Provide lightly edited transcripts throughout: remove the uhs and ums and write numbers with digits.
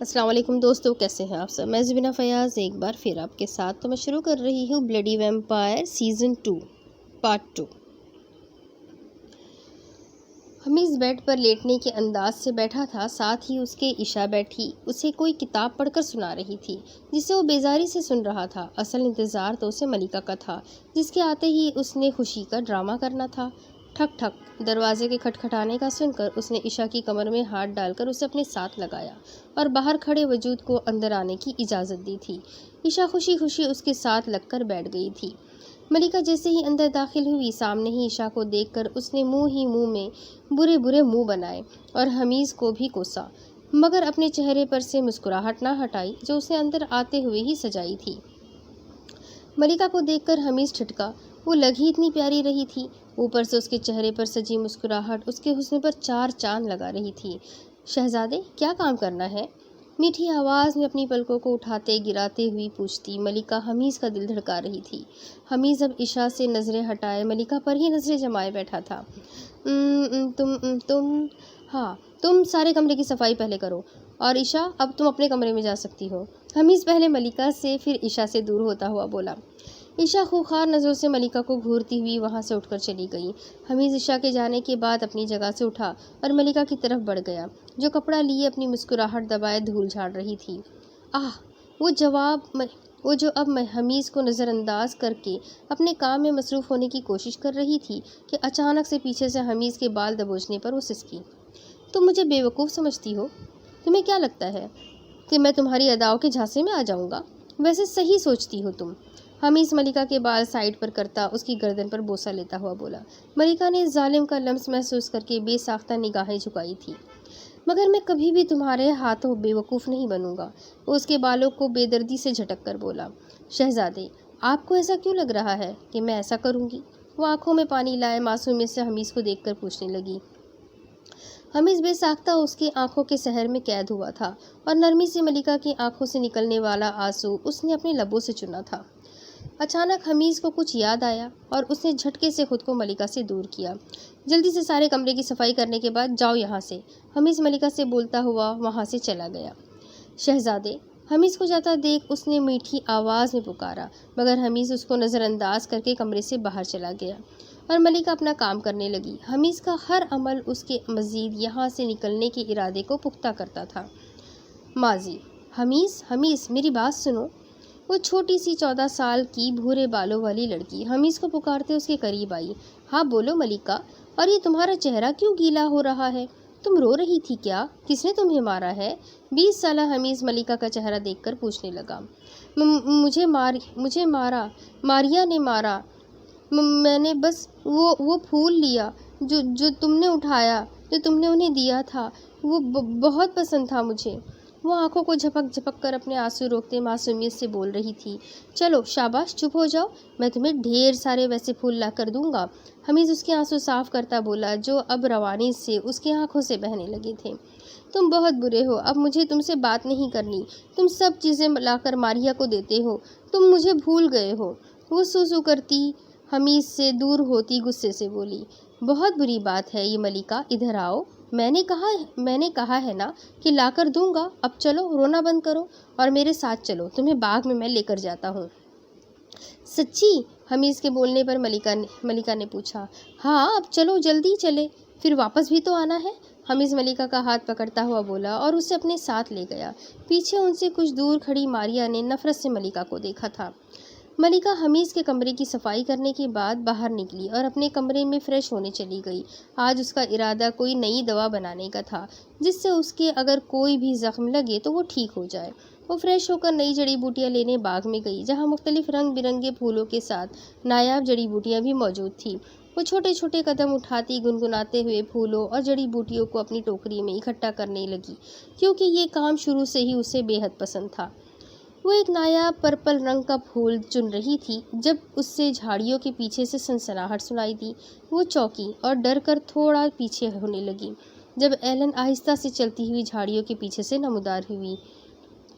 السلام علیکم دوستو، کیسے ہیں آپ سب؟ میں زبینہ فیاض ایک بار پھر آپ کے ساتھ تو میں شروع کر رہی ہوں bloody vampire season 2 part 2۔ Hamiz bed پر لیٹنے کے انداز سے بیٹھا تھا، ساتھ ہی اس کے عشا بیٹھی اسے کوئی کتاب پڑھ کر سنا رہی تھی جسے وہ بیزاری سے سن رہا تھا۔ اصل انتظار تو اسے ملکہ کا تھا، جس کے آتے ہی اس نے خوشی کا ڈرامہ کرنا تھا۔ ٹھک ٹھک دروازے کے کھٹکھٹانے کا سن کر اس نے عشا کی کمر میں ہاتھ ڈال کر اسے اپنے ساتھ لگایا اور باہر کھڑے وجود کو اندر آنے کی اجازت دی تھی۔ عشا خوشی خوشی اس کے ساتھ لگ کر بیٹھ گئی تھی۔ ملکہ جیسے ہی اندر داخل ہوئی، سامنے ہی عشا کو دیکھ کر اس نے منہ میں برے برے منہ بنائے اور حمیز کو بھی کوسا، مگر اپنے چہرے پر سے مسکراہٹ نہ ہٹائی جو اسے اندر آتے ہوئے ہی سجائی تھی۔ ملکہ کو دیکھ کر حمیز ٹھٹکا، وہ لگ ہی اتنی پیاری رہی تھی، اوپر سے اس کے چہرے پر سجی مسکراہٹ اس کے حسن پر 4 چاند لگا رہی تھی۔ شہزادے، کیا کام کرنا ہے؟ میٹھی آواز میں اپنی پلکوں کو اٹھاتے گراتے ہوئی پوچھتی ملکہ حمیز کا دل دھڑکا رہی تھی۔ حمیز اب عشا سے نظریں ہٹائے ملکہ پر ہی نظریں جمائے بیٹھا تھا۔ تم سارے کمرے کی صفائی پہلے کرو، اور عشا اب تم اپنے کمرے میں جا سکتی ہو۔ حمیز پہلے ملکہ سے پھر عشا سے دور ہوتا ہوا بولا۔ عشا خوخار نظروں سے ملکہ کو گھورتی ہوئی وہاں سے اٹھ کر چلی گئی۔ حمیز عشا کے جانے کے بعد اپنی جگہ سے اٹھا اور ملکہ کی طرف بڑھ گیا، جو کپڑا لیے اپنی مسکراہٹ دبائے دھول جھاڑ رہی تھی۔ وہ جو اب حمیز کو نظر انداز کر کے اپنے کام میں مصروف ہونے کی کوشش کر رہی تھی کہ اچانک سے پیچھے سے حمیز کے بال دبوچنے پر وہ سسکی۔ تم مجھے بے وقوف سمجھتی ہو؟ تمہیں کیا لگتا ہے کہ میں تمہاری اداؤں کے جھانسے میں آ جاؤں گا؟ ویسے صحیح سوچتی ہو تم۔ حمیز ملکہ کے بال سائڈ پر کرتا اس کی گردن پر بوسہ لیتا ہوا بولا۔ ملکہ نے ظالم کا لمس محسوس کر کے بے ساختہ نگاہیں جھکائی تھی۔ مگر میں کبھی بھی تمہارے ہاتھوں بے وقوف نہیں بنوں گا، وہ اس کے بالوں کو بے دردی سے جھٹک کر بولا۔ شہزادے، آپ کو ایسا کیوں لگ رہا ہے کہ میں ایسا کروں گی؟ وہ آنکھوں میں پانی لائے معصومیت سے حمیز کو دیکھ کر پوچھنے لگی۔ حمیز بے ساختہ اس کی آنکھوں کے سحر میں قید ہوا تھا اور نرمی سے ملکہ کی آنکھوں سے نکلنے والا آنسو اس نے اپنے لبوں سے چنا تھا۔ اچانک حمیز کو کچھ یاد آیا اور اس نے جھٹکے سے خود کو ملکہ سے دور کیا۔ جلدی سے سارے کمرے کی صفائی کرنے کے بعد جاؤ یہاں سے، حمیز ملکہ سے بولتا ہوا وہاں سے چلا گیا۔ شہزادے، حمیز کو جاتا دیکھ اس نے میٹھی آواز میں پکارا، مگر حمیز اس کو نظر انداز کر کے کمرے سے باہر چلا گیا اور ملکہ اپنا کام کرنے لگی۔ حمیز کا ہر عمل اس کے مزید یہاں سے نکلنے کے ارادے کو پختہ کرتا تھا۔ ماضی۔ حمیز میری بات سنو۔ وہ چھوٹی سی 14 سال کی بھورے بالوں والی لڑکی حمیز کو پکارتے اس کے قریب آئی۔ ہاں بولو ملکہ، اور یہ تمہارا چہرہ کیوں گیلا ہو رہا ہے؟ تم رو رہی تھی کیا؟ کس نے تمہیں مارا ہے؟ 20 سالہ حمیز ملکہ کا چہرہ دیکھ کر پوچھنے لگا۔ مجھے ماریا نے مارا۔ میں نے بس وہ پھول لیا جو تم نے اٹھایا، جو تم نے انہیں دیا تھا، وہ بہت پسند تھا مجھے۔ وہ آنکھوں کو جھپک جھپک کر اپنے آنسو روکتے معصومیت سے بول رہی تھی۔ چلو شاباش، چپ ہو جاؤ، میں تمہیں ڈھیر سارے ویسے پھول لا کر دوں گا۔ حمیز اس کے آنسو صاف کرتا بولا، جو اب روانی سے اس کی آنکھوں سے بہنے لگے تھے۔ تم بہت برے ہو، اب مجھے تم سے بات نہیں کرنی۔ تم سب چیزیں لا کر ماریا کو دیتے ہو، تم مجھے بھول گئے ہو۔ وہ سو کرتی حمیز سے دور ہوتی غصے سے بولی۔ بہت بری بات ہے یہ ملکہ، ادھر آؤ۔ میں نے کہا ہے نا کہ لا کر دوں گا۔ اب چلو، رونا بند کرو اور میرے ساتھ چلو، تمہیں باغ میں لے کر جاتا ہوں۔ سچی؟ حمیز کے بولنے پر ملکہ نے پوچھا۔ ہاں اب چلو، جلدی چلے، پھر واپس بھی تو آنا ہے۔ حمیز ملکہ کا ہاتھ پکڑتا ہوا بولا اور اسے اپنے ساتھ لے گیا۔ پیچھے ان سے کچھ دور کھڑی ماریا نے نفرت سے ملکہ کو دیکھا تھا۔ ملکہ حمیز کے کمرے کی صفائی کرنے کے بعد باہر نکلی اور اپنے کمرے میں فریش ہونے چلی گئی۔ آج اس کا ارادہ کوئی نئی دوا بنانے کا تھا، جس سے اس کے اگر کوئی بھی زخم لگے تو وہ ٹھیک ہو جائے۔ وہ فریش ہو کر نئی جڑی بوٹیاں لینے باغ میں گئی، جہاں مختلف رنگ برنگے پھولوں کے ساتھ نایاب جڑی بوٹیاں بھی موجود تھیں۔ وہ چھوٹے چھوٹے قدم اٹھاتی گنگناتے ہوئے پھولوں اور جڑی بوٹیوں کو اپنی ٹوکری میں اکٹھا کرنے لگی، کیونکہ یہ کام شروع سے ہی اسے بے حد پسند تھا۔ وہ ایک نایاب پرپل رنگ کا پھول چن رہی تھی جب اس سے جھاڑیوں کے پیچھے سے سنسناہٹ سنائی دی۔ وہ چونکی اور ڈر کر تھوڑا پیچھے ہونے لگی جب ایلن آہستہ سے چلتی ہوئی جھاڑیوں کے پیچھے سے نمودار ہوئی۔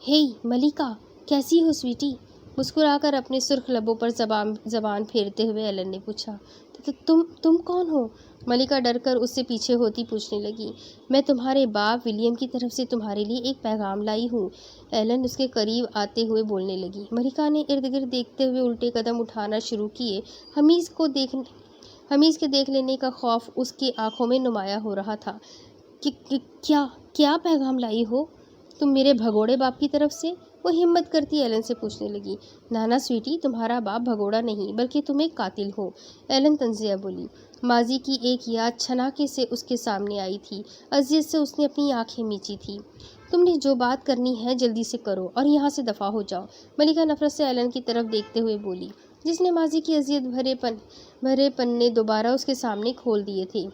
ہے ملکہ، کیسی ہو سویٹی؟ مسکرا کر اپنے سرخ لبوں پر زبان پھیرتے ہوئے ایلن نے پوچھا، تم کون ہو؟ ملکہ ڈر کر اس سے پیچھے ہوتی پوچھنے لگی۔ میں تمہارے باپ ولیم کی طرف سے تمہارے لیے ایک پیغام لائی ہوں، ایلن اس کے قریب آتے ہوئے بولنے لگی۔ ملکہ نے ارد گرد دیکھتے ہوئے الٹے قدم اٹھانا شروع کیے۔ حمیز کے دیکھ لینے کا خوف اس کی آنکھوں میں نمایاں ہو رہا تھا۔ کیا پیغام لائی ہو تم میرے بھگوڑے باپ کی طرف سے؟ وہ ہمت کرتی ایلن سے پوچھنے لگی۔ نانا سویٹی، تمہارا باپ بھگوڑا نہیں بلکہ تم ایک قاتل ہو، ایلن طنزیہ بولی۔ ماضی کی ایک یاد چھناکے سے اس کے سامنے آئی تھی۔ اذیت سے اس نے اپنی آنکھیں میچی تھی۔ تم نے جو بات کرنی ہے جلدی سے کرو اور یہاں سے دفع ہو جاؤ، ملکہ نفرت سے ایلن کی طرف دیکھتے ہوئے بولی، جس نے ماضی کی اذیت بھرے پنے دوبارہ اس کے سامنے کھول دیے تھے۔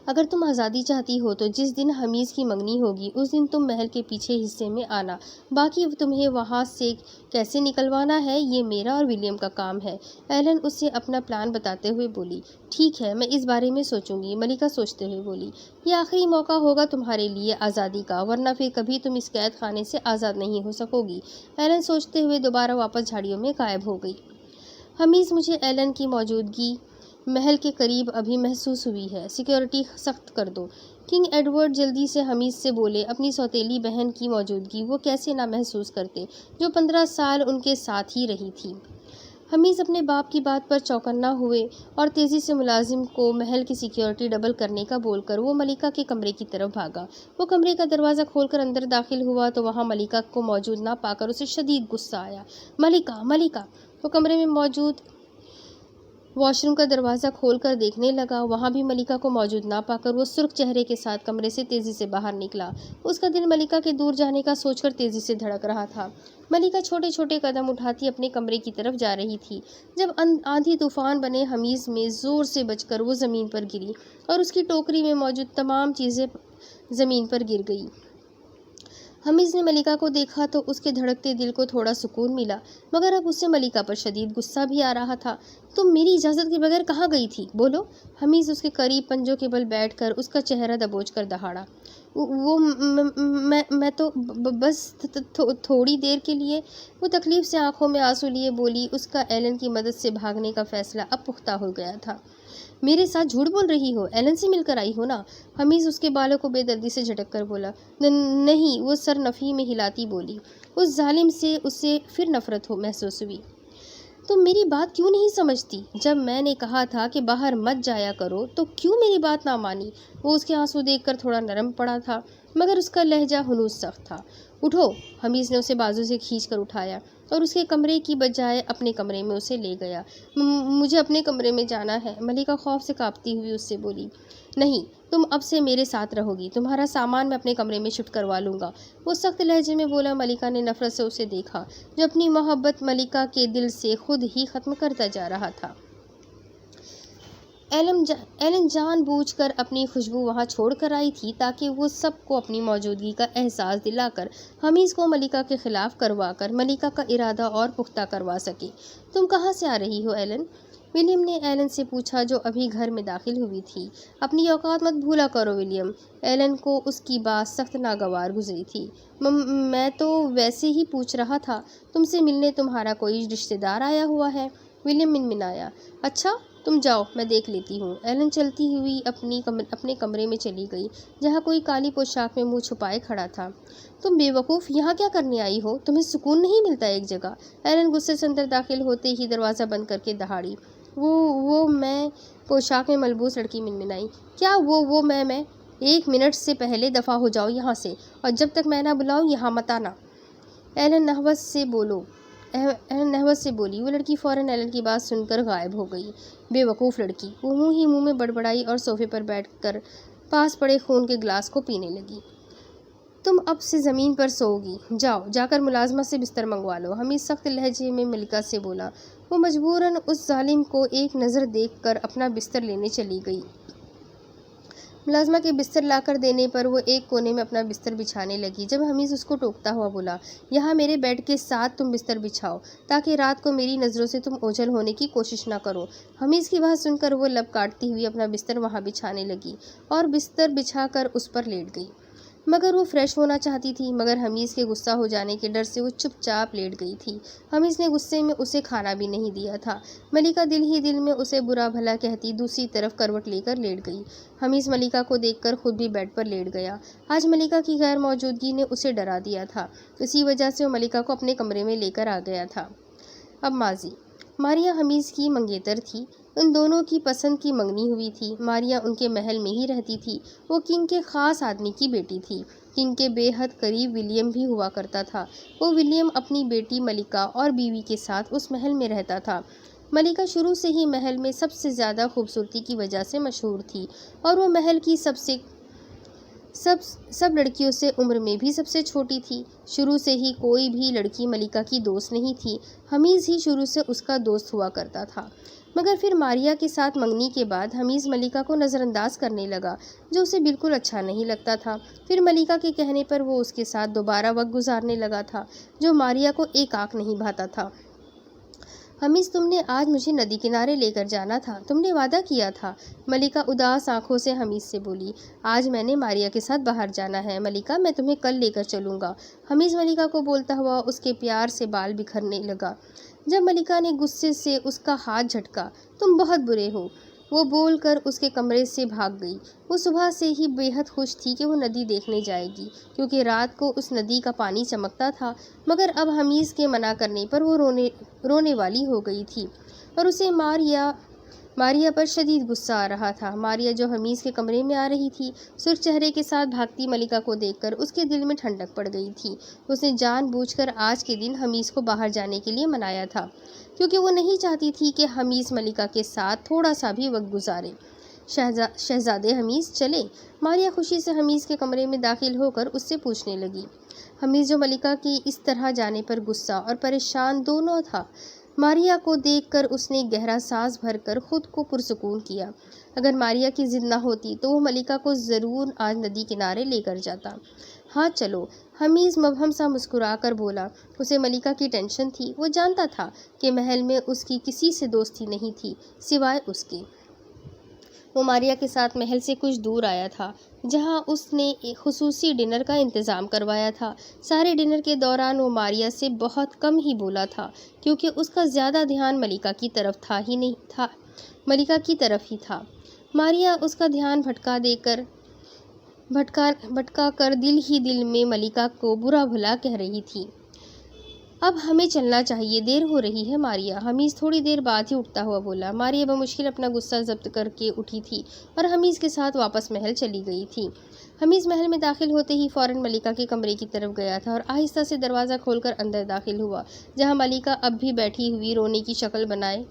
اگر تم آزادی چاہتی ہو تو جس دن حمیز کی منگنی ہوگی اس دن تم محل کے پیچھے حصے میں آنا، باقی تمہیں وہاں سے کیسے نکلوانا ہے یہ میرا اور ولیم کا کام ہے، ایلن اس سے اپنا پلان بتاتے ہوئے بولی۔ ٹھیک ہے، میں اس بارے میں سوچوں گی، ملکہ سوچتے ہوئے بولی۔ یہ آخری موقع ہوگا تمہارے لیے آزادی کا، ورنہ پھر کبھی تم اس قید خانے سے آزاد نہیں ہو سکو گی، ایلن سوچتے ہوئے دوبارہ واپس جھاڑیوں میں غائب ہو گئی۔ حمیز، مجھے ایلن کی موجودگی محل کے قریب ابھی محسوس ہوئی ہے، سیکیورٹی سخت کر دو۔ کنگ ایڈورڈ جلدی سے حمیز سے بولے، اپنی سوتیلی بہن کی موجودگی وہ کیسے نہ محسوس کرتے جو 15 سال ان کے ساتھ ہی رہی تھی۔ حمیز اپنے باپ کی بات پر چوکنا ہوئے اور تیزی سے ملازم کو محل کی سیکیورٹی ڈبل کرنے کا بول کر وہ ملکہ کے کمرے کی طرف بھاگا۔ وہ کمرے کا دروازہ کھول کر اندر داخل ہوا تو وہاں ملکہ کو موجود نہ پا کر اسے شدید غصہ آیا۔ ملکہ! وہ کمرے میں موجود واش روم کا دروازہ کھول کر دیکھنے لگا، وہاں بھی ملکہ کو موجود نہ پا کر وہ سرخ چہرے کے ساتھ کمرے سے تیزی سے باہر نکلا۔ اس کا دل ملکہ کے دور جانے کا سوچ کر تیزی سے دھڑک رہا تھا۔ ملکہ چھوٹے چھوٹے قدم اٹھاتی اپنے کمرے کی طرف جا رہی تھی جب آندھی طوفان بنے حمیز میں زور سے بج کر وہ زمین پر گری اور اس کی ٹوکری میں موجود تمام چیزیں زمین پر گر گئی۔ حمیز نے ملکہ کو دیکھا تو اس کے دھڑکتے دل کو تھوڑا سکون ملا، مگر اب اسے ملکہ پر شدید غصہ بھی آ رہا تھا۔ تم میری اجازت کے بغیر کہاں گئی تھی؟ بولو! حمیز اس کے قریب پنجوں کے بل بیٹھ کر اس کا چہرہ دبوچ کر دہاڑا۔ میں تو بس تھوڑی دیر کے لیے، وہ تکلیف سے آنکھوں میں آنسو لیے بولی۔ اس کا ایلن کی مدد سے بھاگنے کا فیصلہ اب پختہ ہو گیا تھا۔ میرے ساتھ جھوٹ بول رہی ہو، ایلن سے مل کر آئی ہو نا؟ حمیز اس کے بالوں کو بے دردی سے جھٹک کر بولا۔ نہیں، وہ سر نفی میں ہلاتی بولی۔ اس ظالم سے اسے پھر نفرت محسوس ہوئی۔ تم میری بات کیوں نہیں سمجھتی؟ جب میں نے کہا تھا کہ باہر مت جایا کرو تو کیوں میری بات نہ مانی؟ وہ اس کے آنسو دیکھ کر تھوڑا نرم پڑا تھا، مگر اس کا لہجہ ہنوز سخت تھا۔ اٹھو! حمیز نے اسے بازو سے کھینچ کر اٹھایا اور اس کے کمرے کی بجائے اپنے کمرے میں اسے لے گیا۔ مجھے اپنے کمرے میں جانا ہے، ملکہ خوف سے کانپتی ہوئی اس سے بولی۔ نہیں، تم اب سے میرے ساتھ رہو گی، تمہارا سامان میں اپنے کمرے میں شفٹ کروا لوں گا، وہ سخت لہجے میں بولا۔ ملکہ نے نفرت سے اسے دیکھا جو اپنی محبت ملکہ کے دل سے خود ہی ختم کرتا جا رہا تھا۔ ایلن جان بوجھ کر اپنی خوشبو وہاں چھوڑ کر آئی تھی تاکہ وہ سب کو اپنی موجودگی کا احساس دلا کر حمیز کو ملکہ کے خلاف کروا کر ملکہ کا ارادہ اور پختہ کروا سکے۔ تم کہاں سے آ رہی ہو ایلن؟ ولیم نے ایلن سے پوچھا جو ابھی گھر میں داخل ہوئی تھی۔ اپنی اوقات مت بھولا کرو ولیم، ایلن کو اس کی بات سخت ناگوار گزری تھی۔ میں تو ویسے ہی پوچھ رہا تھا، تم سے ملنے تمہارا کوئی رشتہ دار آیا ہوا ہے؟ ولیم منمنایا۔ اچھا، تم جاؤ، میں دیکھ لیتی ہوں۔ ایلن چلتی ہوئی اپنے کمرے میں چلی گئی جہاں کوئی کالی پوشاک میں منہ چھپائے کھڑا تھا۔ تم بے وقوف یہاں کیا کرنے آئی ہو؟ تمہیں سکون نہیں ملتا ایک جگہ؟ ایلن غصے سے اندر داخل ہوتے ہی دروازہ بند کر کے دہاڑی۔ وہ میں پوشاک میں ملبوس لڑکی منمنائی۔ کیا وہ میں 1 منٹ سے پہلے دفع ہو جاؤ یہاں سے، اور جب تک میں نہ بلاؤں یہاں مت آنا۔ ایلن نحوست سے بولی۔ وہ لڑکی فوراً ایلن کی بات سن کر غائب ہو گئی۔ بے وقوف لڑکی، وہ منہ ہی منہ میں بڑبڑائی اور صوفے پر بیٹھ کر پاس پڑے خون کے گلاس کو پینے لگی۔ تم اب سے زمین پر سوؤ گی، جا کر ملازمہ سے بستر منگوا لو، حمیز سخت لہجے میں ملکہ سے بولا۔ وہ مجبوراً اس ظالم کو ایک نظر دیکھ کر اپنا بستر لینے چلی گئی۔ ملازمہ کے بستر لا کر دینے پر وہ ایک کونے میں اپنا بستر بچھانے لگی جب حمیز اس کو ٹوکتا ہوا بولا، یہاں میرے بیڈ کے ساتھ تم بستر بچھاؤ تاکہ رات کو میری نظروں سے تم اوجھل ہونے کی کوشش نہ کرو۔ حمیز کی بات سن کر وہ لب کاٹتی ہوئی اپنا بستر وہاں بچھانے لگی اور بستر بچھا کر اس پر لیٹ گئی۔ مگر وہ فریش ہونا چاہتی تھی، مگر حمیز کے غصہ ہو جانے کے ڈر سے وہ چپ چاپ لیٹ گئی تھی۔ حمیز نے غصے میں اسے کھانا بھی نہیں دیا تھا۔ ملکہ دل ہی دل میں اسے برا بھلا کہتی دوسری طرف کروٹ لے کر لیٹ گئی۔ حمیز ملکہ کو دیکھ کر خود بھی بیڈ پر لیٹ گیا۔ آج ملکہ کی غیر موجودگی نے اسے ڈرا دیا تھا، اسی وجہ سے وہ ملکہ کو اپنے کمرے میں لے کر آ گیا تھا۔ اب ماضی۔ ماریہ حمیز کی منگیتر تھی، ان دونوں کی پسند کی منگنی ہوئی تھی۔ ماریہ ان کے محل میں ہی رہتی تھی، وہ کنگ کے خاص آدمی کی بیٹی تھی۔ کنگ کے بے حد قریب ولیم بھی ہوا کرتا تھا، وہ ولیم اپنی بیٹی ملکہ اور بیوی کے ساتھ اس محل میں رہتا تھا۔ ملکہ شروع سے ہی محل میں سب سے زیادہ خوبصورتی کی وجہ سے مشہور تھی، اور وہ محل کی سب لڑکیوں سے عمر میں بھی سب سے چھوٹی تھی۔ شروع سے ہی کوئی بھی لڑکی ملکہ کی دوست نہیں تھی، حمیز ہی شروع سے اس کا دوست ہوا کرتا تھا۔ مگر پھر ماریہ کے ساتھ منگنی کے بعد حمیز ملکہ کو نظر انداز کرنے لگا، جو اسے بالکل اچھا نہیں لگتا تھا۔ پھر ملکہ کے کہنے پر وہ اس کے ساتھ دوبارہ وقت گزارنے لگا تھا، جو ماریہ کو ایک آنکھ نہیں بھاتا تھا۔ حمیز، تم نے آج مجھے ندی کنارے لے کر جانا تھا، تم نے وعدہ کیا تھا۔ ملکہ اداس آنکھوں سے حمیز سے بولی، آج میں نے ماریہ کے ساتھ باہر جانا ہے ملکہ، میں تمہیں کل لے کر چلوں گا۔ حمیز ملکہ کو بولتا ہوا اس کے پیار سے بال بکھرنے لگا۔ جب ملکہ نے غصے سے اس کا ہاتھ جھٹکا، تم بہت برے ہو، وہ بول کر اس کے کمرے سے بھاگ گئی۔ وہ صبح سے ہی بے حد خوش تھی کہ وہ ندی دیکھنے جائے گی، کیونکہ رات کو اس ندی کا پانی چمکتا تھا۔ مگر اب حمیز کے منع کرنے پر وہ رونے والی ہو گئی تھی، اور اسے ماریہ پر شدید غصہ آ رہا تھا۔ ماریہ جو حمیز کے کمرے میں آ رہی تھی، سرخ چہرے کے ساتھ بھاگتی ملکہ کو دیکھ کر اس کے دل میں ٹھنڈک پڑ گئی تھی۔ اس نے جان بوجھ کر آج کے دن حمیز کو باہر جانے کے لیے منایا تھا، کیونکہ وہ نہیں چاہتی تھی کہ حمیز ملکہ کے ساتھ تھوڑا سا بھی وقت گزارے۔ شہزادے حمیز چلے؟ ماریہ خوشی سے حمیز کے کمرے میں داخل ہو کر اس سے پوچھنے لگی۔ حمیز جو ملکہ کی اس طرح جانے پر غصہ اور پریشان دونوں تھا، ماریہ کو دیکھ کر اس نے گہرا سانس بھر کر خود کو پرسکون کیا۔ اگر ماریہ کی ضد نہ ہوتی تو وہ ملکہ کو ضرور آج ندی کنارے لے کر جاتا۔ ہاں چلو، حمیز مبہم سا مسکرا کر بولا۔ اسے ملکہ کی ٹینشن تھی، وہ جانتا تھا کہ محل میں اس کی کسی سے دوستی نہیں تھی سوائے اس کے۔ وہ ماریہ کے ساتھ محل سے کچھ دور آیا تھا، جہاں اس نے ایک خصوصی ڈنر کا انتظام کروایا تھا۔ سارے ڈنر کے دوران وہ ماریہ سے بہت کم ہی بولا تھا، کیونکہ اس کا زیادہ دھیان ملکہ کی طرف ہی تھا۔ ماریہ اس کا دھیان بھٹکا کر دل ہی دل میں ملکہ کو برا بھلا کہہ رہی تھی۔ اب ہمیں چلنا چاہیے، دیر ہو رہی ہے ماریہ۔ حمیز تھوڑی دیر بعد ہی اٹھتا ہوا بولا۔ ماریہ بمشکل اپنا غصہ ضبط کر کے اٹھی تھی اور حمیز کے ساتھ واپس محل چلی گئی تھی۔ حمیز محل میں داخل ہوتے ہی فوراً ملکہ کے کمرے کی طرف گیا تھا اور آہستہ سے دروازہ کھول کر اندر داخل ہوا، جہاں ملکہ اب بھی بیٹھی ہوئی رونے کی شکل بنائے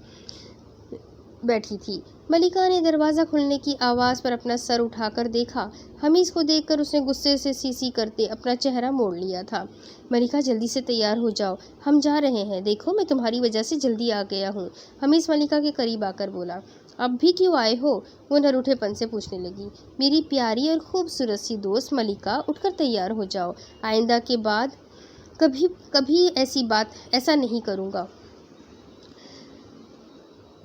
بیٹھی تھی۔ ملکہ نے دروازہ کھلنے کی آواز پر اپنا سر اٹھا کر دیکھا۔ حمیز کو دیکھ کر اس نے غصے سے سی کرتے اپنا چہرہ موڑ لیا تھا۔ ملکہ جلدی سے تیار ہو جاؤ، ہم جا رہے ہیں، دیکھو میں تمہاری وجہ سے جلدی آ گیا ہوں۔ حمیز ملکہ کے قریب آ کر بولا۔ اب بھی کیوں آئے ہو؟ وہ نہ روٹھے پن سے پوچھنے لگی۔ میری پیاری اور خوبصورت سی دوست ملکہ، اٹھ کر تیار ہو جاؤ، آئندہ کے بعد کبھی ایسا نہیں کروں گا۔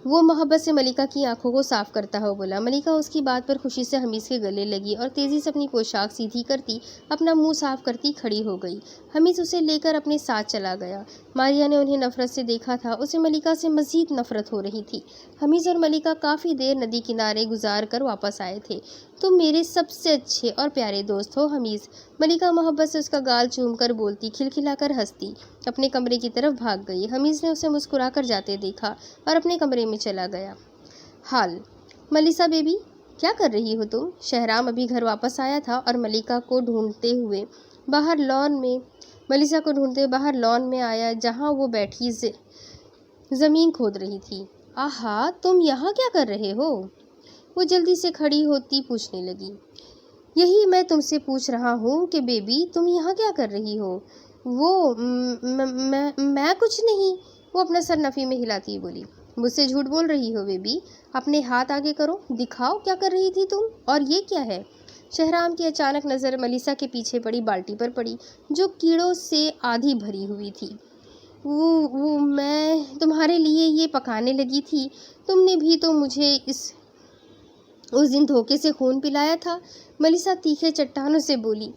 وہ محبت سے ملکہ کی آنکھوں کو صاف کرتا ہوا بولا۔ ملکہ اس کی بات پر خوشی سے حمیز کے گلے لگی اور تیزی سے اپنی پوشاک سیدھی کرتی اپنا منہ صاف کرتی کھڑی ہو گئی۔ حمیز اسے لے کر اپنے ساتھ چلا گیا۔ ماریہ نے انہیں نفرت سے دیکھا تھا، اسے ملکہ سے مزید نفرت ہو رہی تھی۔ حمیز اور ملکہ کافی دیر ندی کنارے گزار کر واپس آئے تھے۔ تم میرے سب سے اچھے اور پیارے دوست ہو حمیز، ملکہ محبت سے اس کا گال چوم کر بولتی، کھلکھلا کر ہنستی اپنے کمرے کی طرف بھاگ گئی۔ حمیز نے اسے مسکرا کر جاتے دیکھا اور اپنے کمرے میں چلا گیا۔ حال ملیسا بیبی، کیا کر رہی ہو تم؟ شہرام ابھی گھر واپس آیا تھا اور ملیسا کو ڈھونڈتے ہوئے باہر لان میں آیا، جہاں وہ بیٹھی زمین کھود رہی تھی۔ آہا، تم یہاں کیا کر رہے ہو؟ وہ جلدی سے کھڑی ہوتی پوچھنے لگی۔ یہی میں تم سے پوچھ رہا ہوں کہ بیبی تم یہاں کیا کر رہی ہو؟ میں کچھ نہیں، وہ اپنا سر نفی میں ہلاتی بولی۔ مجھ سے جھوٹ بول رہی ہو بیبی، اپنے ہاتھ آگے کرو، دکھاؤ کیا کر رہی تھی تم، اور یہ کیا ہے؟ شہرام کی اچانک نظر ملیسا کے پیچھے پڑی بالٹی پر پڑی، جو کیڑوں سے آدھی بھری ہوئی تھی۔ میں تمہارے لیے یہ پکانے لگی تھی، تم نے بھی تو مجھے اس دن دھوکے سے خون پلایا تھا، ملیسا تیکھے چٹانوں سے بولی۔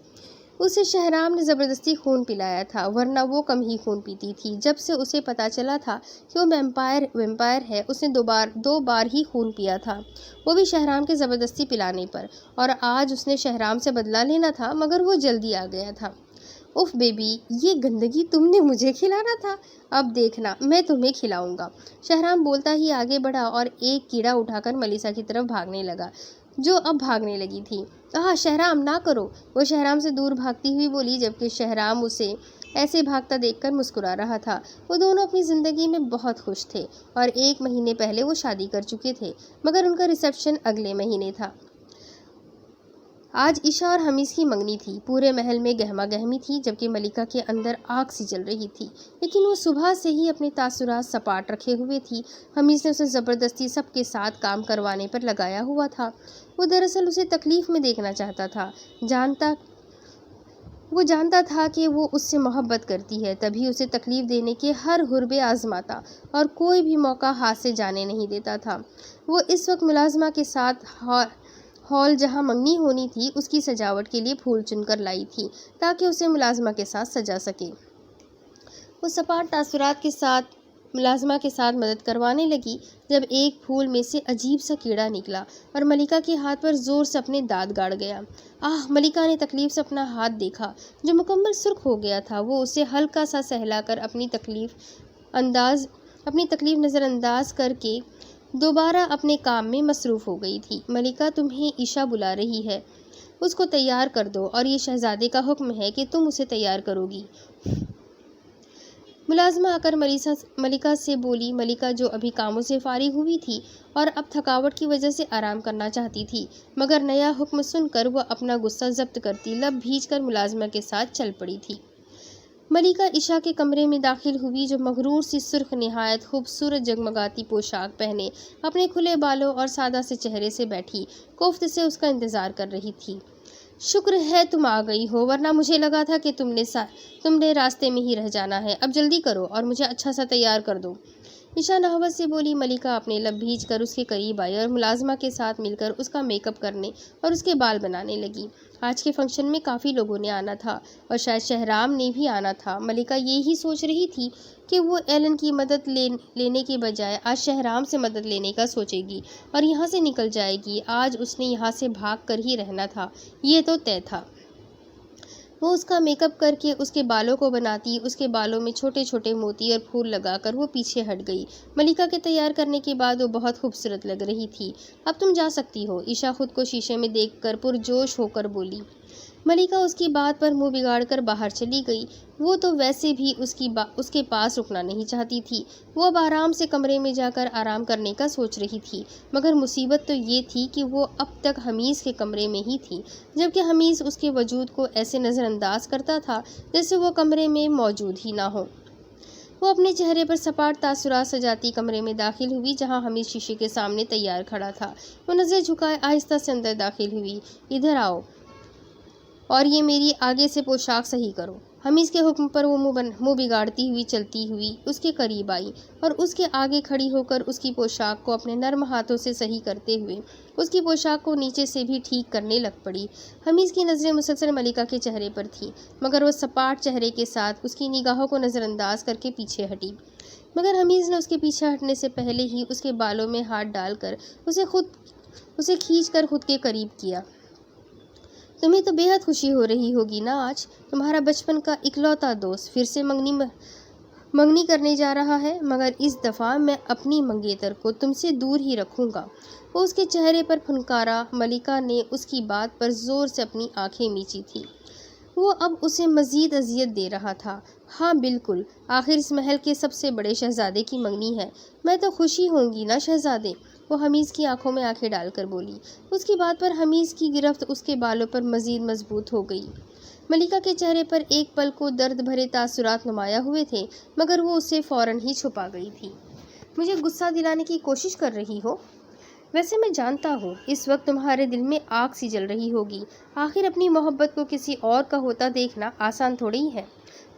اسے شہرام نے زبردستی خون پلایا تھا، ورنہ وہ کم ہی خون پیتی تھی۔ جب سے اسے پتا چلا تھا کہ وہ ویمپائر ہے، اس نے دو بار ہی خون پیا تھا، وہ بھی شہرام کے زبردستی پلانے پر، اور آج اس نے شہرام سے بدلہ لینا تھا، مگر وہ جلدی آ گیا تھا۔ اف بیبی، یہ گندگی تم نے مجھے کھلانا تھا، اب دیکھنا میں تمہیں کھلاؤں گا۔ شہرام بولتا ہی آگے بڑھا اور ایک کیڑا اٹھا کر ملیسا کی طرف بھاگنے لگا، جو اب بھاگنے لگی تھی۔ شہرام نہ کرو، وہ شہرام سے دور بھاگتی ہوئی بولی، جبکہ شہرام اسے ایسے بھاگتا دیکھ کر مسکرا رہا تھا۔ وہ دونوں اپنی زندگی میں بہت خوش تھے، اور 1 مہینے پہلے وہ شادی کر چکے تھے، مگر ان کا ریسیپشن اگلے مہینے تھا۔ آج عشاء اور حمیز کی منگنی تھی۔ پورے محل میں گہما گہمی تھی، جبکہ ملکہ کے اندر آگ سی جل رہی تھی، لیکن وہ صبح سے ہی اپنے تاثرات سپاٹ رکھے ہوئے تھی۔ حمیز نے اسے زبردستی سب کے ساتھ کام کروانے پر لگایا ہوا تھا۔ وہ دراصل اسے تکلیف میں دیکھنا چاہتا تھا۔ وہ جانتا تھا کہ وہ اس سے محبت کرتی ہے، تبھی اسے تکلیف دینے کے ہر حربے آزماتا اور کوئی بھی موقع ہاتھ سے جانے نہیں دیتا تھا۔ وہ اس وقت ملازمہ کے ساتھ ہال جہاں منگنی ہونی تھی اس کی سجاوٹ کے لیے پھول چن کر لائی تھی، تاکہ اسے ملازمہ کے ساتھ سجا سکے۔ وہ سپاٹ تاثرات کے ساتھ ملازمہ کے ساتھ مدد کروانے لگی، جب ایک پھول میں سے عجیب سا کیڑا نکلا اور ملکہ کے ہاتھ پر زور سے اپنے دانت گاڑ گیا۔ ملکہ نے تکلیف سے اپنا ہاتھ دیکھا، جو مکمل سرخ ہو گیا تھا۔ وہ اسے ہلکا سا سہلا کر اپنی تکلیف نظر انداز کر کے دوبارہ اپنے کام میں مصروف ہو گئی تھی۔ ملکہ، تمہیں عشاء بلا رہی ہے، اس کو تیار کر دو، اور یہ شہزادے کا حکم ہے کہ تم اسے تیار کرو گی۔ ملازمہ آ کر ملکہ سے بولی۔ ملکہ، جو ابھی کاموں سے فارغ ہوئی تھی اور اب تھکاوٹ کی وجہ سے آرام کرنا چاہتی تھی، مگر نیا حکم سن کر وہ اپنا غصہ ضبط کرتی لب بھیج کر ملازمہ کے ساتھ چل پڑی تھی۔ ملکہ عشاء کے کمرے میں داخل ہوئی، جو مغرور سی سرخ نہایت خوبصورت جگمگاتی پوشاک پہنے اپنے کھلے بالوں اور سادہ سے چہرے سے بیٹھی کوفت سے اس کا انتظار کر رہی تھی۔ شکر ہے تم آ گئی ہو، ورنہ مجھے لگا تھا کہ تم نے راستے میں ہی رہ جانا ہے۔ اب جلدی کرو اور مجھے اچھا سا تیار کر دو۔ عشاء نحوست سے بولی۔ ملکہ اپنے لب بھیج کر اس کے قریب آئی اور ملازمہ کے ساتھ مل کر اس کا میک اپ کرنے اور اس کے بال بنانے لگی۔ آج کے فنکشن میں کافی لوگوں نے آنا تھا، اور شاید شہرام نے بھی آنا تھا۔ ملکہ یہی سوچ رہی تھی کہ وہ ایلن کی مدد لینے کے بجائے آج شہرام سے مدد لینے کا سوچے گی اور یہاں سے نکل جائے گی۔ آج اس نے یہاں سے بھاگ کر ہی رہنا تھا، یہ تو طے تھا۔ وہ اس کا میک اپ کر کے اس کے بالوں کو بناتی، اس کے بالوں میں چھوٹے چھوٹے موتی اور پھول لگا کر وہ پیچھے ہٹ گئی۔ ملکہ کے تیار کرنے کے بعد وہ بہت خوبصورت لگ رہی تھی۔ اب تم جا سکتی ہو، عشاء خود کو شیشے میں دیکھ کر پرجوش ہو کر بولی۔ ملکہ اس کی بات پر منہ بگاڑ کر باہر چلی گئی۔ وہ تو ویسے بھی اس کے پاس رکنا نہیں چاہتی تھی۔ وہ اب آرام سے کمرے میں جا کر آرام کرنے کا سوچ رہی تھی، مگر مصیبت تو یہ تھی کہ وہ اب تک حمیز کے کمرے میں ہی تھی، جبکہ حمیز اس کے وجود کو ایسے نظر انداز کرتا تھا جیسے وہ کمرے میں موجود ہی نہ ہو۔ وہ اپنے چہرے پر سپاٹ تاثرات سجاتی کمرے میں داخل ہوئی، جہاں حمیز شیشے کے سامنے تیار کھڑا تھا۔ وہ نظر جھکائے آہستہ سے اندر داخل ہوئی۔ ادھر آؤ اور یہ میری آگے سے پوشاک صحیح کرو۔ حمیز کے حکم پر وہ منہ بگاڑتی ہوئی چلتی ہوئی اس کے قریب آئی اور اس کے آگے کھڑی ہو کر اس کی پوشاک کو اپنے نرم ہاتھوں سے صحیح کرتے ہوئے اس کی پوشاک کو نیچے سے بھی ٹھیک کرنے لگ پڑی۔ حمیز کی نظریں مسلسل ملکہ کے چہرے پر تھیں، مگر وہ سپاٹ چہرے کے ساتھ اس کی نگاہوں کو نظر انداز کر کے پیچھے ہٹی۔ مگر حمیز نے اس کے پیچھے ہٹنے سے پہلے ہی اس کے بالوں میں ہاتھ ڈال کر اسے کھینچ کر خود کے قریب کیا۔ تمہیں تو بے حد خوشی ہو رہی ہوگی نا، آج تمہارا بچپن کا اکلوتا دوست پھر سے منگنی کرنے جا رہا ہے، مگر اس دفعہ میں اپنی منگیتر کو تم سے دور ہی رکھوں گا۔ وہ اس کے چہرے پر پھنکارا۔ ملکہ نے اس کی بات پر زور سے اپنی آنکھیں میچی تھیں۔ وہ اب اسے مزید اذیت دے رہا تھا۔ ہاں بالکل، آخر اس محل کے سب سے بڑے شہزادے کی منگنی ہے، میں تو خوشی ہوں گی نا شہزادے، وہ حمیز کی آنکھوں میں آنکھیں ڈال کر بولی۔ اس کی بات پر حمیز کی گرفت اس کے بالوں پر مزید مضبوط ہو گئی۔ ملکہ کے چہرے پر ایک پل کو درد بھرے تاثرات نمایاں ہوئے تھے، مگر وہ اسے فوراً ہی چھپا گئی تھی۔ مجھے غصہ دلانے کی کوشش کر رہی ہو؟ ویسے میں جانتا ہوں اس وقت تمہارے دل میں آگ سی جل رہی ہوگی، آخر اپنی محبت کو کسی اور کا ہوتا دیکھنا آسان تھوڑی ہے،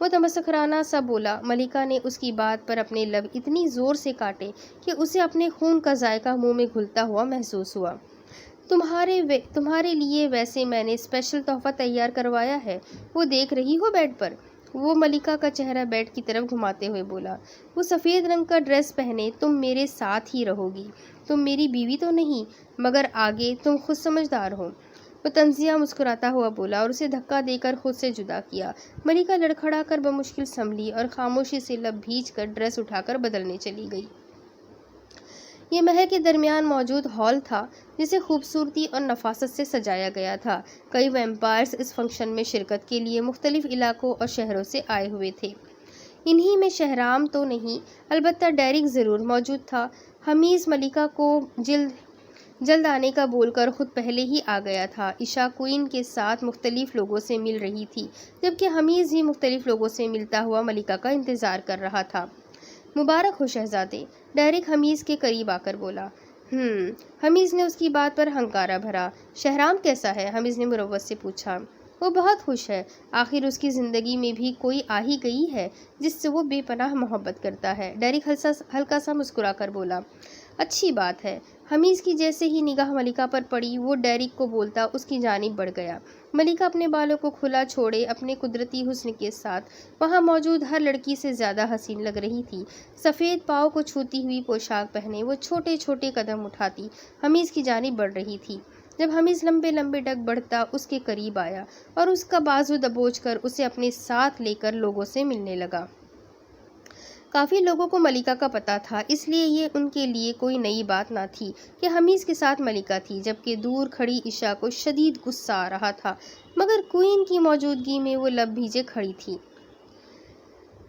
وہ تمسخرانہ سا بولا۔ ملکہ نے اس کی بات پر اپنے لب اتنی زور سے کاٹے کہ اسے اپنے خون کا ذائقہ منہ میں گھلتا ہوا محسوس ہوا۔ تمہارے لیے ویسے میں نے اسپیشل تحفہ تیار کروایا ہے، وہ دیکھ رہی ہو بیڈ پر؟ وہ ملکہ کا چہرہ بیڈ کی طرف گھماتے ہوئے بولا۔ وہ سفید رنگ کا ڈریس پہنے تم میرے ساتھ ہی رہو گی۔ تم میری بیوی تو نہیں، مگر آگے تم خود سمجھدار ہو۔ وہ طنزیہ مسکراتا ہوا بولا اور اسے دھکا دے کر خود سے جدا کیا۔ ملکہ لڑکھڑا کر بمشکل سنبھلی اور خاموشی سے لب بھیج کر ڈریس اٹھا کر بدلنے چلی گئی۔ یہ محل کے درمیان موجود ہال تھا جسے خوبصورتی اور نفاست سے سجایا گیا تھا۔ کئی ویمپائرز اس فنکشن میں شرکت کے لیے مختلف علاقوں اور شہروں سے آئے ہوئے تھے۔ انہی میں شہرام تو نہیں، البتہ ڈیرک ضرور موجود تھا۔ حمیز ملکہ کو جلد آنے کا بول کر خود پہلے ہی آ گیا تھا۔ عشا کوئن کے ساتھ مختلف لوگوں سے مل رہی تھی، جبکہ حمیز بھی مختلف لوگوں سے ملتا ہوا ملکہ کا انتظار کر رہا تھا۔ مبارک ہو شہزادے، ڈیرک حمیز کے قریب آ کر بولا۔ حمیز نے اس کی بات پر ہنکارا بھرا۔ شہرام کیسا ہے؟ حمیز نے مروت سے پوچھا۔ وہ بہت خوش ہے، آخر اس کی زندگی میں بھی کوئی آ ہی گئی ہے جس سے وہ بے پناہ محبت کرتا ہے، ڈیرک ہلکا سا مسکرا کر بولا۔ اچھی بات ہے۔ حمیز کی جیسے ہی نگاہ ملکہ پر پڑی، وہ ڈیرک کو بولتا اس کی جانب بڑھ گیا۔ ملکہ اپنے بالوں کو کھلا چھوڑے اپنے قدرتی حسن کے ساتھ وہاں موجود ہر لڑکی سے زیادہ حسین لگ رہی تھی۔ سفید پاؤں کو چھوتی ہوئی پوشاک پہنے وہ چھوٹے چھوٹے قدم اٹھاتی حمیز کی جانب بڑھ رہی تھی۔ جب حمیز لمبے لمبے ڈگ بڑھتا اس کے قریب آیا اور اس کا بازو دبوچ کر اسے اپنے ساتھ لے کر لوگوں سے ملنے لگا۔ کافی لوگوں کو ملکہ کا پتہ تھا، اس لیے یہ ان کے لیے کوئی نئی بات نہ تھی کہ حمیز کے ساتھ ملکہ تھی، جبکہ دور کھڑی عشا کو شدید غصہ آ رہا تھا، مگر کوئن کی موجودگی میں وہ لب بھیجے کھڑی تھی۔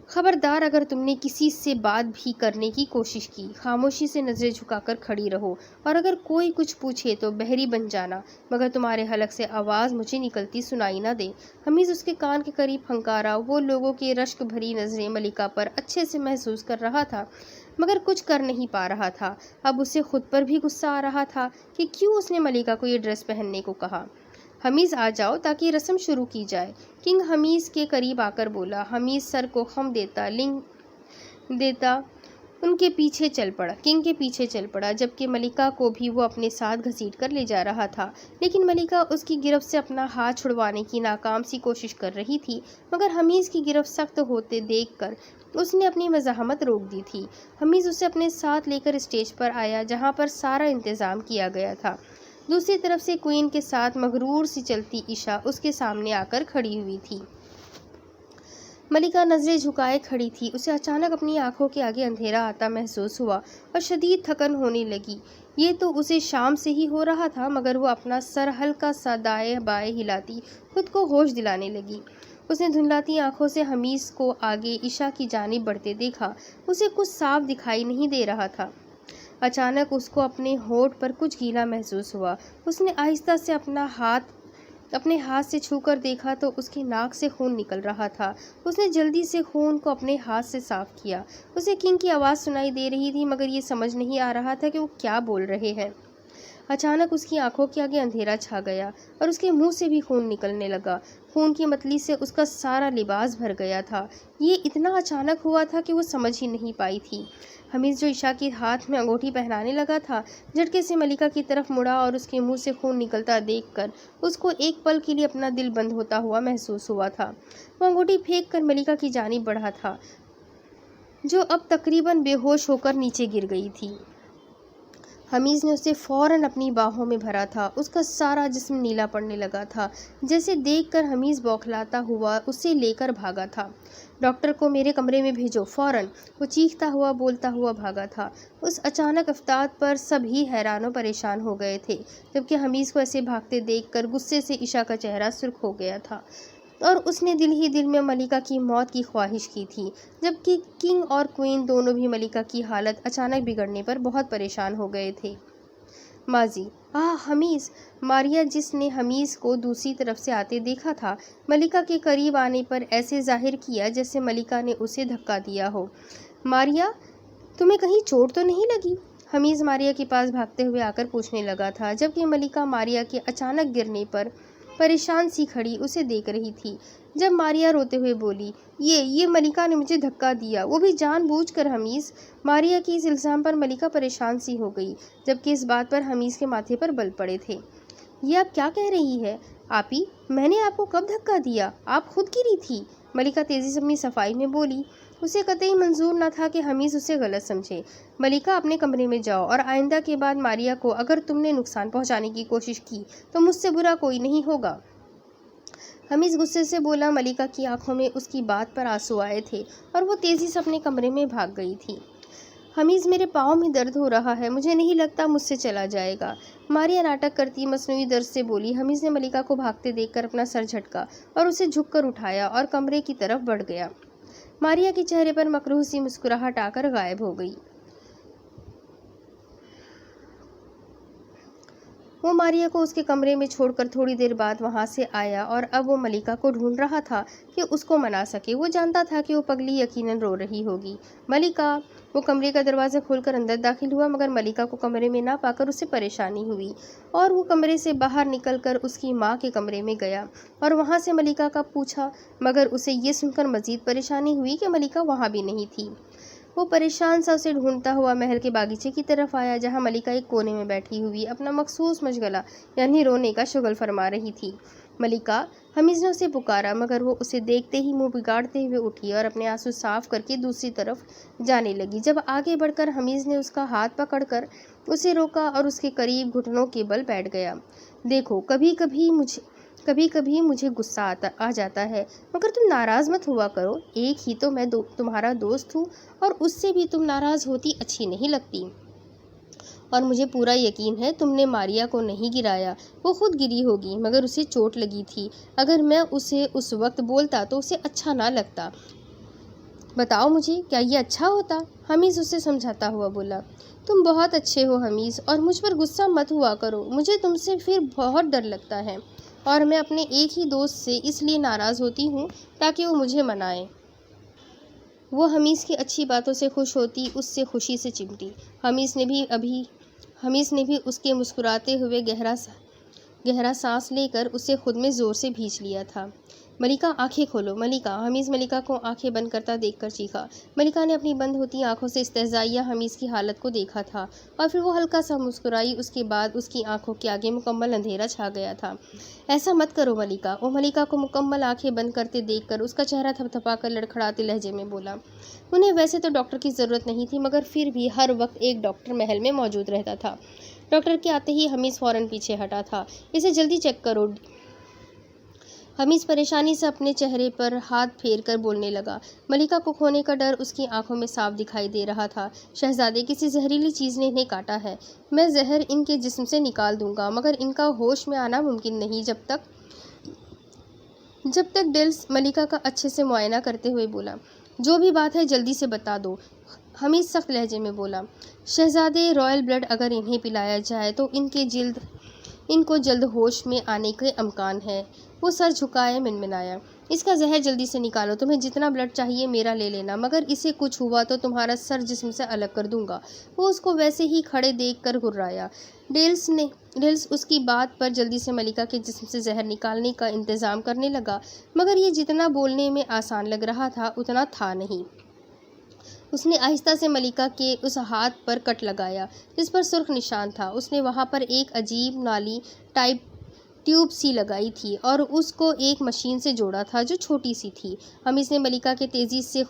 خبردار اگر تم نے کسی سے بات بھی کرنے کی کوشش کی، خاموشی سے نظریں جھکا کر کھڑی رہو، اور اگر کوئی کچھ پوچھے تو بحری بن جانا، مگر تمہارے حلق سے آواز مجھے نکلتی سنائی نہ دے۔ حمیز اس کے کان کے قریب پھنکارا۔ وہ لوگوں کی رشک بھری نظریں ملکہ پر اچھے سے محسوس کر رہا تھا، مگر کچھ کر نہیں پا رہا تھا۔ اب اسے خود پر بھی غصہ آ رہا تھا کہ کیوں اس نے ملکہ کو یہ ڈریس پہننے کو کہا۔ حمیز آ جاؤ تاکہ رسم شروع کی جائے، کنگ حمیز کے قریب آ کر بولا۔ حمیز سر کو خم دیتا کنگ کے پیچھے چل پڑا، جبکہ ملکہ کو بھی وہ اپنے ساتھ گھسیٹ کر لے جا رہا تھا، لیکن ملکہ اس کی گرفت سے اپنا ہاتھ چھڑوانے کی ناکام سی کوشش کر رہی تھی، مگر حمیز کی گرفت سخت ہوتے دیکھ کر اس نے اپنی مزاحمت روک دی تھی۔ حمیز اسے اپنے ساتھ لے کر اسٹیج پر آیا جہاں پر سارا انتظام کیا گیا تھا۔ دوسری طرف سے کوئن کے ساتھ مغرور سی چلتی عشا اس کے سامنے آ کر کھڑی ہوئی تھی۔ ملکہ نظریں جھکائے کھڑی تھی۔ اسے اچانک اپنی آنکھوں کے آگے اندھیرا آتا محسوس ہوا اور شدید تھکن ہونے لگی۔ یہ تو اسے شام سے ہی ہو رہا تھا، مگر وہ اپنا سر ہلکا سا دائیں بائیں ہلاتی خود کو ہوش دلانے لگی۔ اس نے دھندلاتی آنکھوں سے حمیز کو آگے عشا کی جانب بڑھتے دیکھا۔ اسے کچھ صاف دکھائی نہیں دے رہا تھا۔ اچانک اس کو اپنے ہونٹ پر کچھ گیلا محسوس ہوا۔ اس نے آہستہ سے اپنے ہاتھ سے چھو کر دیکھا تو اس کی ناک سے خون نکل رہا تھا۔ اس نے جلدی سے خون کو اپنے ہاتھ سے صاف کیا۔ اسے کنگ کی آواز سنائی دے رہی تھی، مگر یہ سمجھ نہیں آ رہا تھا کہ وہ کیا بول رہے ہیں۔ اچانک اس کی آنکھوں کے آگے اندھیرا چھا گیا اور اس کے منہ سے بھی خون نکلنے لگا۔ خون کی متلی سے اس کا سارا لباس بھر گیا تھا۔ یہ اتنا اچانک ہوا تھا کہ وہ سمجھ ہی نہیں پائی تھی۔ حمیز جو عشا کے ہاتھ میں انگوٹھی پہنانے لگا تھا، جھٹکے سے ملکہ کی طرف مڑا اور اس کے منہ سے خون نکلتا دیکھ کر اس کو ایک پل کے لیے اپنا دل بند ہوتا ہوا محسوس ہوا تھا۔ وہ انگوٹھی پھینک کر ملکہ کی جانب بڑھا تھا، جو اب تقریباً بے ہوش ہو کر نیچے گر گئی تھی۔ حمیز نے اسے فوراً اپنی باہوں میں بھرا تھا۔ اس کا سارا جسم نیلا پڑنے لگا تھا، جیسے دیکھ کر حمیز بوکھلاتا ہوا اسے لے کر بھاگا تھا۔ ڈاکٹر کو میرے کمرے میں بھیجو فوراً، وہ چیختا ہوا بولتا ہوا بھاگا تھا۔ اس اچانک افتاد پر سب ہی حیران و پریشان ہو گئے تھے، جبکہ حمیز کو ایسے بھاگتے دیکھ کر غصے سے عشا کا چہرہ سرخ ہو گیا تھا اور اس نے دل ہی دل میں ملکہ کی موت کی خواہش کی تھی، جبکہ کنگ اور کوئن دونوں بھی ملکہ کی حالت اچانک بگڑنے پر بہت پریشان ہو گئے تھے۔ ماضی حمیز! ماریا، جس نے حمیز کو دوسری طرف سے آتے دیکھا تھا، ملکہ کے قریب آنے پر ایسے ظاہر کیا جیسے ملکہ نے اسے دھکا دیا ہو۔ ماریا، تمہیں کہیں چوٹ تو نہیں لگی؟ حمیز ماریا کے پاس بھاگتے ہوئے آ کر پوچھنے لگا تھا، جبکہ ملکہ ماریا کے اچانک گرنے پر پریشان سی کھڑی اسے دیکھ رہی تھی۔ جب ماریا روتے ہوئے بولی، یہ ملکہ نے مجھے دھکا دیا، وہ بھی جان بوجھ کر حمیز۔ ماریا کی اس الزام پر ملکہ پریشان سی ہو گئی، جبکہ اس بات پر حمیز کے ماتھے پر بل پڑے تھے۔ یہ آپ کیا کہہ رہی ہے آپی؟ میں نے آپ کو کب دھکا دیا؟ آپ خود گری تھی۔ ملکہ تیزی سے اپنی صفائی میں بولی۔ اسے قطعی منظور نہ تھا کہ حمیز اسے غلط سمجھے۔ ملکہ اپنے کمرے میں جاؤ، اور آئندہ کے بعد ماریا کو اگر تم نے نقصان پہنچانے کی کوشش کی تو مجھ سے برا کوئی نہیں ہوگا۔ حمیز غصے سے بولا۔ ملکہ کی آنکھوں میں اس کی بات پر آنسو آئے تھے اور وہ تیزی سے اپنے کمرے میں بھاگ گئی تھی۔ حمیز، میرے پاؤں میں درد ہو رہا ہے، مجھے نہیں لگتا مجھ سے چلا جائے گا، ماریا ناٹک کرتی مصنوعی درد سے بولی۔ حمیز نے ملکہ کو بھاگتے دیکھ کر اپنا سر جھٹکا اور اسے جھک کر اٹھایا اور کمرے کی طرف بڑھ گیا۔ ماریا کے چہرے پر مکروہ سی مسکراہٹ آ کر غائب ہو گئی۔ وہ ماریا کو اس کے کمرے میں چھوڑ کر تھوڑی دیر بعد وہاں سے آیا اور اب وہ ملکہ کو ڈھونڈ رہا تھا کہ اس کو منا سکے۔ وہ جانتا تھا کہ وہ پگلی یقیناً رو رہی ہوگی۔ ملکہ! وہ کمرے کا دروازہ کھول کر اندر داخل ہوا، مگر ملکہ کو کمرے میں نہ پا کر اسے پریشانی ہوئی اور وہ کمرے سے باہر نکل کر اس کی ماں کے کمرے میں گیا اور وہاں سے ملکہ کا پوچھا، مگر اسے یہ سن کر مزید پریشانی ہوئی کہ ملکہ وہاں بھی نہیں تھی۔ وہ پریشان سا اسے ڈھونڈتا ہوا محل کے باغیچے کی طرف آیا، جہاں ملکہ ایک کونے میں بیٹھی ہوئی اپنا مخصوص مشغلہ یعنی رونے کا شغل فرما رہی تھی۔ ملکہ! حمیز نے اسے پکارا، مگر وہ اسے دیکھتے ہی منہ بگاڑتے ہوئے اٹھی اور اپنے آنسو صاف کر کے دوسری طرف جانے لگی۔ جب آگے بڑھ کر حمیز نے اس کا ہاتھ پکڑ کر اسے روکا اور اس کے قریب گھٹنوں کے بل بیٹھ گیا۔ دیکھو، کبھی کبھی مجھے غصہ آ جاتا ہے، مگر تم ناراض مت ہوا کرو، ایک ہی تو میں تمہارا دوست ہوں، اور اس سے بھی تم ناراض ہوتی اچھی نہیں لگتی۔ اور مجھے پورا یقین ہے تم نے ماریا کو نہیں گرایا، وہ خود گری ہوگی، مگر اسے چوٹ لگی تھی۔ اگر میں اسے اس وقت بولتا تو اسے اچھا نہ لگتا۔ بتاؤ مجھے، کیا یہ اچھا ہوتا؟ حمیز اسے سمجھاتا ہوا بولا۔ تم بہت اچھے ہو حمیز، اور مجھ پر غصہ مت ہوا کرو، مجھے تم سے پھر بہت ڈر لگتا ہے، اور میں اپنے ایک ہی دوست سے اس لیے ناراض ہوتی ہوں تاکہ وہ مجھے منائے۔ وہ حمیز کی اچھی باتوں سے خوش ہوتی اس سے خوشی سے چمٹی۔ حمیز نے بھی اس کے مسکراتے ہوئے گہرا سانس لے کر اسے خود میں زور سے بھینچ لیا تھا۔ ملکہ، آنکھیں کھولو ملکہ! حمیز ملکہ کو آنکھیں بند کرتا دیکھ کر چیخا۔ ملکہ نے اپنی بند ہوتی آنکھوں سے استحضائیہ حمیز کی حالت کو دیکھا تھا اور پھر وہ ہلکا سا مسکرائی۔ اس کے بعد اس کی آنکھوں کے آگے مکمل اندھیرا چھا گیا تھا۔ ایسا مت کرو ملکہ! وہ ملکہ کو مکمل آنکھیں بند کرتے دیکھ کر اس کا چہرہ تھپتھپا کر لڑکھڑاتے لہجے میں بولا۔ انہیں ویسے تو ڈاکٹر کی ضرورت نہیں تھی، مگر پھر بھی ہر وقت ایک ڈاکٹر محل میں موجود رہتا تھا۔ ڈاکٹر کے آتے ہی حمیز فوراً پیچھے ہٹا تھا۔ اسے جلدی چیک کرو۔ حمیز پریشانی سے اپنے چہرے پر ہاتھ پھیر کر بولنے لگا۔ ملکہ کو کھونے کا ڈر اس کی آنکھوں میں صاف دکھائی دے رہا تھا۔ شہزادے، کسی زہریلی چیز نے انہیں کاٹا ہے، میں زہر ان کے جسم سے نکال دوں گا، مگر ان کا ہوش میں آنا ممکن نہیں جب تک ڈیلس ملکہ کا اچھے سے معائنہ کرتے ہوئے بولا۔ جو بھی بات ہے جلدی سے بتا دو، حمیز سخت لہجے میں بولا۔ شہزادے، رائل بلڈ اگر انہیں پلایا جائے تو ان کو جلد ہوش میں آنے کے امکان ہے۔ وہ سر جھکائے منمنایا۔ اس کا زہر جلدی سے نکالو، تمہیں جتنا بلڈ چاہیے میرا لے لینا، مگر اسے کچھ ہوا تو تمہارا سر جسم سے الگ کر دوں گا۔ وہ اس کو ویسے ہی کھڑے دیکھ کر گھررایا۔ ڈیلس اس کی بات پر جلدی سے ملکہ کے جسم سے زہر نکالنے کا انتظام کرنے لگا، مگر یہ جتنا بولنے میں آسان لگ رہا تھا اتنا تھا نہیں۔ اس نے آہستہ سے ملکہ کے اس ہاتھ پر کٹ لگایا جس پر سرخ نشان تھا۔ اس نے وہاں پر ایک عجیب نالی ٹیوب سی لگائی تھی اور اس کو ایک مشین سے جوڑا تھا جو چھوٹی سی تھی۔ حمیز نے ملکہ کے تیزی سے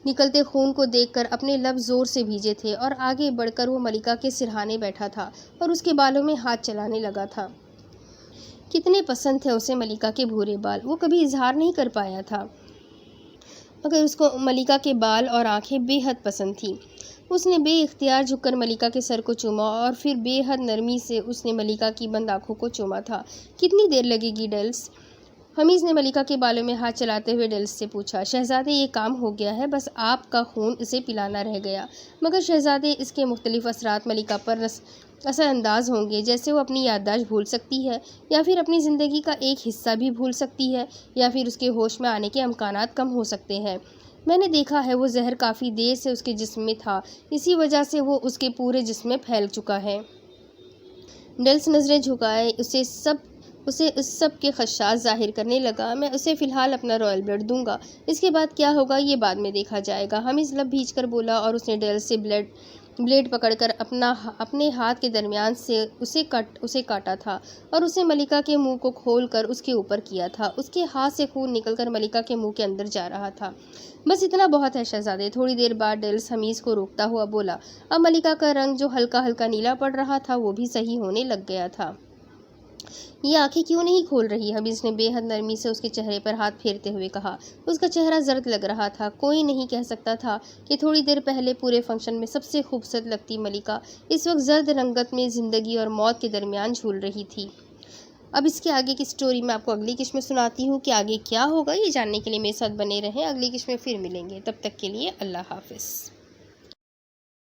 نکلتے خون کو دیکھ کر اپنے لب زور سے بھیجے تھے اور آگے بڑھ کر وہ ملکہ کے سرہانے بیٹھا تھا اور اس کے بالوں میں ہاتھ چلانے لگا تھا۔ کتنے پسند تھے اسے ملکہ کے بھورے بال، وہ کبھی اظہار نہیں کر پایا تھا، مگر اس کو ملکہ کے بال اور آنکھیں بے حد پسند تھیں۔ اس نے بے اختیار جھک کر ملکہ کے سر کو چوما اور پھر بے حد نرمی سے اس نے ملکہ کی بند آنکھوں کو چوما تھا۔ کتنی دیر لگے گی ڈیلس؟ حمیز نے ملکہ کے بالوں میں ہاتھ چلاتے ہوئے ڈیلس سے پوچھا۔ شہزادے، یہ کام ہو گیا ہے، بس آپ کا خون اسے پلانا رہ گیا۔ مگر شہزادے، اس کے مختلف اثرات ملکہ پر اثر انداز ہوں گے، جیسے وہ اپنی یادداشت بھول سکتی ہے، یا پھر اپنی زندگی کا ایک حصہ بھی بھول سکتی ہے، یا پھر اس کے ہوش میں آنے کے امکانات کم ہو سکتے ہیں۔ میں نے دیکھا ہے وہ زہر کافی دیر سے اس کے جسم میں تھا، اسی وجہ سے وہ اس کے پورے جسم میں پھیل چکا ہے۔ ڈیلس نظریں جھکائے اسے سب اسے اس سب کے خدشات ظاہر کرنے لگا۔ میں اسے فی الحال اپنا رائل بلڈ دوں گا، اس کے بعد کیا ہوگا یہ بعد میں دیکھا جائے گا۔ حمید لب بھیج کر بولا اور اس نے ڈیل سے بلیڈ پکڑ کر اپنے ہاتھ کے درمیان سے اسے کاٹا تھا اور اسے ملکہ کے منہ کو کھول کر اس کے اوپر کیا تھا۔ اس کے ہاتھ سے خون نکل کر ملکہ کے منہ کے اندر جا رہا تھا۔ بس اتنا بہت ہے شہزادے۔ تھوڑی دیر بعد ڈیلس حمید کو روکتا ہوا بولا۔ اب ملکہ کا رنگ جو ہلکا ہلکا نیلا پڑ رہا تھا وہ بھی صحیح ہونے لگ گیا تھا۔ یہ آنکھیں کیوں نہیں کھول رہی؟ حمید نے بے حد نرمی سے اس کے چہرے پر ہاتھ پھیرتے ہوئے کہا۔ اس کا چہرہ زرد لگ رہا تھا۔ کوئی نہیں کہہ سکتا تھا کہ تھوڑی دیر پہلے پورے فنکشن میں سب سے خوبصورت لگتی ملکہ اس وقت زرد رنگت میں زندگی اور موت کے درمیان جھول رہی تھی۔ اب اس کے آگے کی سٹوری میں آپ کو اگلی قسط میں سناتی ہوں کہ آگے کیا ہوگا۔ یہ جاننے کے لیے میرے ساتھ بنے رہیں۔ اگلی قسط میں پھر ملیں گے، تب تک کے لیے اللہ حافظ۔